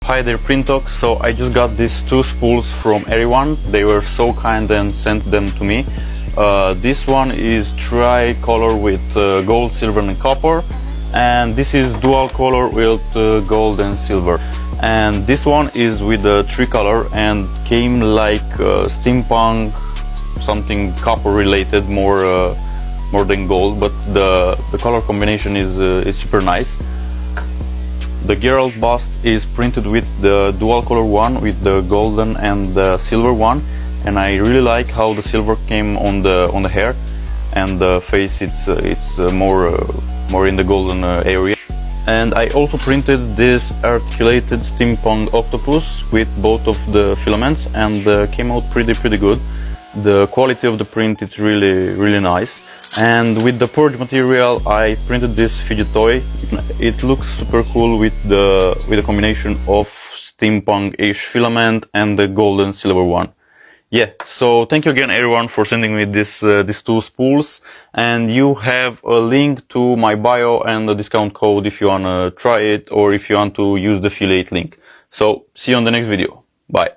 Hi there Printox, so I just got these two spools from Eryone. They were so kind and sent them to me. This one is tri-color with gold, silver and copper, and this is dual color with gold and silver. And this one is with the tricolor and came like steampunk, something copper related, more than gold, but the color combination is super nice. The Geralt bust is printed with the dual color one, with the golden and the silver one, and I really like how the silver came on the hair, and the face it's more in the golden area. And I also printed this articulated steampunk octopus with both of the filaments, and came out pretty good. The quality of the print is really nice. And with the purge material I printed this fidget toy. It looks super cool with the combination of steampunk-ish filament and the gold and silver one. Yeah, so thank you again everyone for sending me these two spools, and you have a link to my bio and a discount code if you wanna try it or if you want to use the affiliate link. So see you on the next video. Bye.